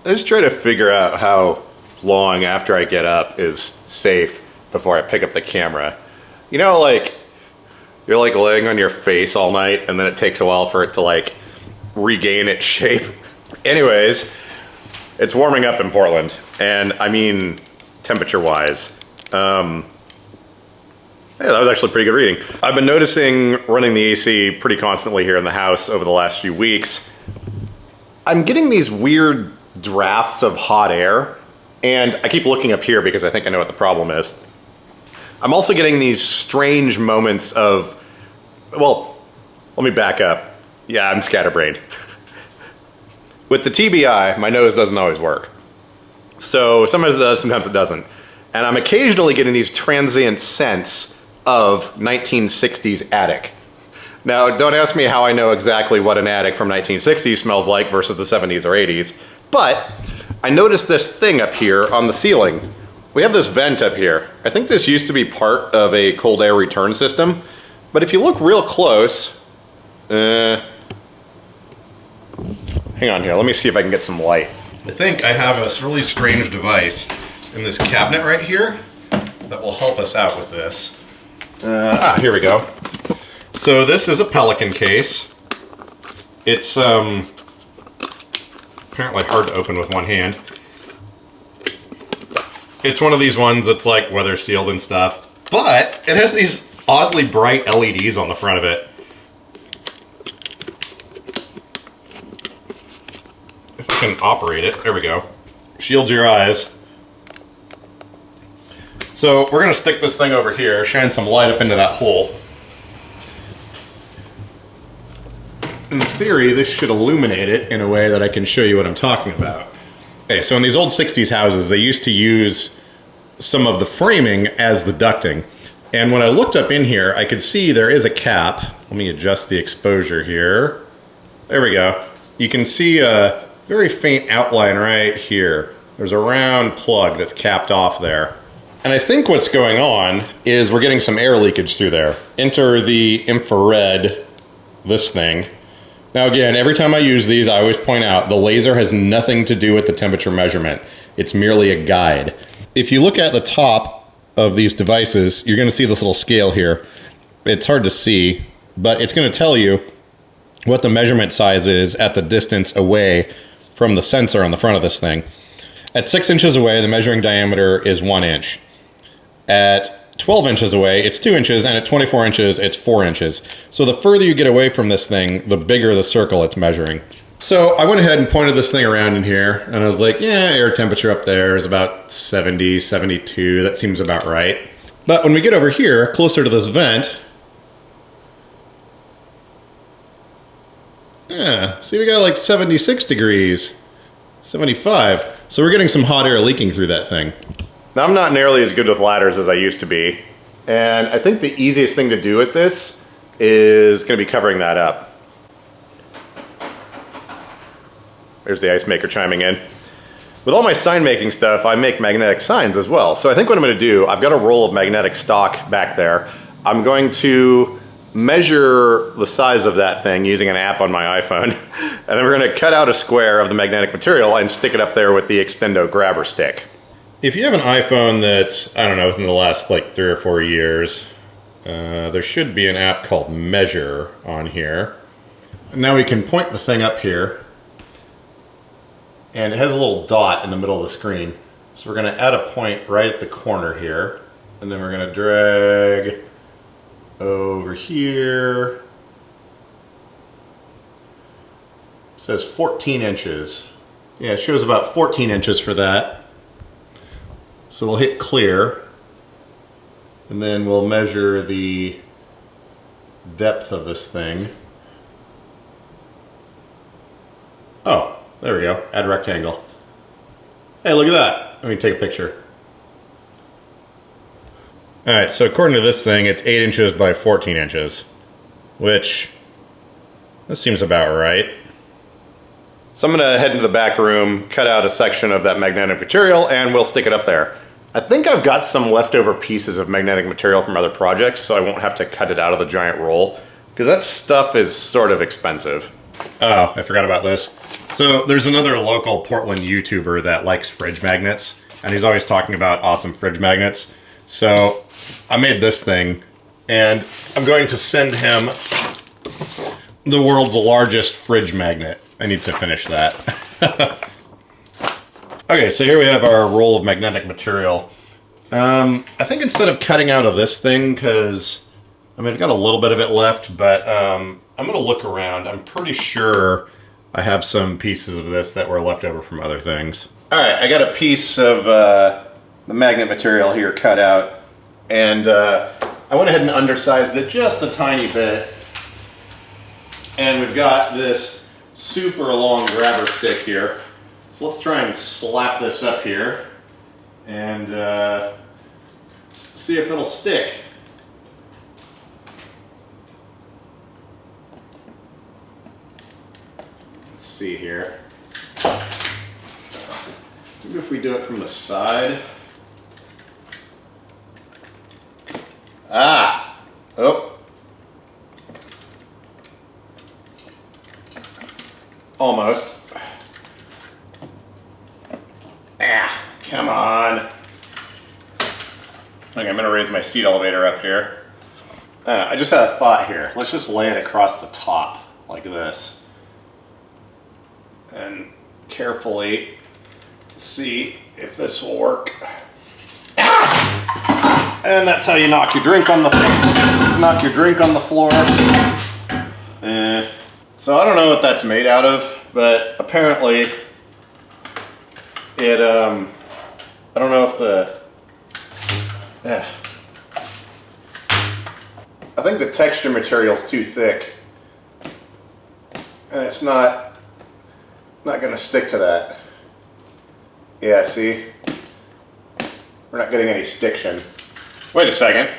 I just try to figure out how long after I get up is safe before I pick up the camera. You know, like, you're like laying on your face all night and then it takes a while for it to like regain its shape. Anyways, it's warming up in Portland, and I mean temperature-wise. Yeah, that was actually pretty good reading. I've been noticing running the AC pretty constantly here in the house over the last few weeks. I'm getting these weird drafts of hot air, and I keep looking up here because I think I know what the problem is. I'm also getting these strange moments of, well, let me back up. Yeah, I'm scatterbrained. With the TBI, my nose doesn't always work. So sometimes it does, sometimes it doesn't. And I'm occasionally getting these transient scents of 1960s attic. Now, don't ask me how I know exactly what an attic from 1960s smells like versus the 70s or 80s, but I noticed this thing up here on the ceiling. We have this vent up here. I think this used to be part of a cold air return system, but if you look real close, hang on here, let me see if I can get some light. I think I have this really strange device in this cabinet right here that will help us out with this. Here we go. So this is a Pelican case. It's apparently hard to open with one hand. It's one of these ones that's like weather sealed and stuff, but it has these oddly bright LEDs on the front of it. If I can operate it, there we go. Shield your eyes. So we're gonna stick this thing over here, shine some light up into that hole. In theory, this should illuminate it in a way that I can show you what I'm talking about. Okay, so in these old 60s houses, they used to use some of the framing as the ducting. And when I looked up in here, I could see there is a cap. Let me adjust the exposure here. There we go. You can see a very faint outline right here. There's a round plug that's capped off there. And I think what's going on is we're getting some air leakage through there. Enter the infrared, this thing. Now again, every time I use these, I always point out the laser has nothing to do with the temperature measurement. It's merely a guide. If you look at the top of these devices, you're gonna see this little scale here. It's hard to see, but it's gonna tell you what the measurement size is at the distance away from the sensor on the front of this thing. At 6 inches away, the measuring diameter is 1 inch. At 12 inches away, it's 2 inches, and at 24 inches, it's 4 inches. So the further you get away from this thing, the bigger the circle it's measuring. So I went ahead and pointed this thing around in here, and I was like, yeah, air temperature up there is about 70, 72, that seems about right. But when we get over here, closer to this vent, yeah, see we got like 76 degrees, 75. So we're getting some hot air leaking through that thing. Now, I'm not nearly as good with ladders as I used to be, and I think the easiest thing to do with this is going to be covering that up. There's the ice maker chiming in. With all my sign making stuff, I make magnetic signs as well. So I think what I'm going to do, I've got a roll of magnetic stock back there. I'm going to measure the size of that thing using an app on my iPhone, and then we're going to cut out a square of the magnetic material and stick it up there with the extendo grabber stick. If you have an iPhone that's, I don't know, within the last like 3 or 4 years, there should be an app called Measure on here. Now we can point the thing up here, and it has a little dot in the middle of the screen. So we're going to add a point right at the corner here, and then we're going to drag over here. It says 14 inches. Yeah, it shows about 14 inches for that. So we'll hit clear, and then we'll measure the depth of this thing. Oh, there we go, add rectangle. Hey, look at that. Let me take a picture. All right, so according to this thing, it's 8 inches by 14 inches, which, that seems about right. So I'm gonna head into the back room, cut out a section of that magnetic material, and we'll stick it up there. I think I've got some leftover pieces of magnetic material from other projects, so I won't have to cut it out of the giant roll, because that stuff is sort of expensive. Oh, I forgot about this. So there's another local Portland YouTuber that likes fridge magnets, and he's always talking about awesome fridge magnets. So I made this thing, and I'm going to send him the world's largest fridge magnet. I need to finish that. Okay, so here we have our roll of magnetic material. I think instead of cutting out of this thing, because, I mean, I've got a little bit of it left, but I'm going to look around. I'm pretty sure I have some pieces of this that were left over from other things. All right, I got a piece of the magnet material here cut out, and I went ahead and undersized it just a tiny bit. And we've got this super long grabber stick here. So let's try and slap this up here and see if it'll stick. Let's see here. Maybe if we do it from the side. Ah! Oh! Almost. Ah, come on. Okay, I'm gonna raise my seat elevator up here. I just had a thought here. Let's just lay it across the top like this. And carefully see if this will work. Ah! And that's how you knock your drink on the floor. So I don't know what that's made out of, but apparently it, I don't know if I think the texture material's too thick, and it's not gonna stick to that. Yeah, see? We're not getting any stiction. Wait a second.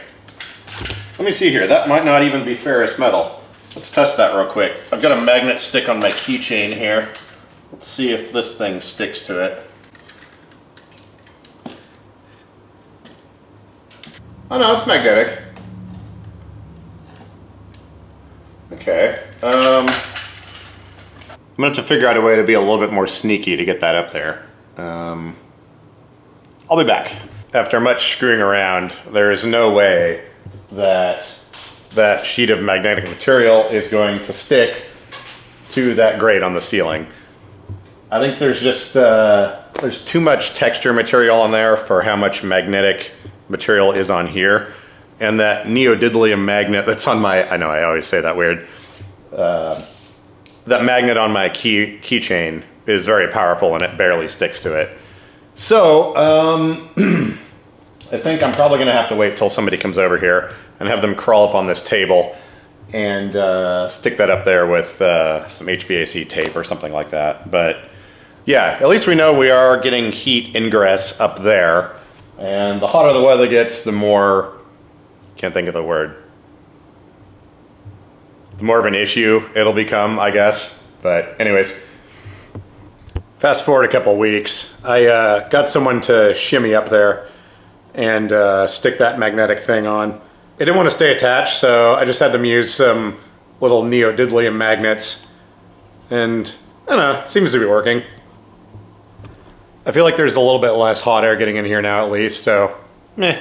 Let me see here. That might not even be ferrous metal. Let's test that real quick. I've got a magnet stick on my keychain here. Let's see if this thing sticks to it. Oh no, it's magnetic. Okay. I'm gonna have to figure out a way to be a little bit more sneaky to get that up there. I'll be back. After much screwing around, there is no way that that sheet of magnetic material is going to stick to that grate on the ceiling. I think there's just there's too much texture material on there for how much magnetic material is on here, and that neodidlyium magnet that's on my, I know I always say that weird, that magnet on my keychain is very powerful and it barely sticks to it. So I think I'm probably gonna have to wait till somebody comes over here and have them crawl up on this table and stick that up there with some HVAC tape or something like that. But yeah, at least we know we are getting heat ingress up there. And the hotter the weather gets, the more, can't think of the word, the more of an issue it'll become, I guess. But anyways, fast forward a couple weeks, I got someone to shimmy up there and stick that magnetic thing on. It didn't want to stay attached, so I just had them use some little neodidlyium magnets, and I don't know, seems to be working. I feel like there's a little bit less hot air getting in here now at least, so meh.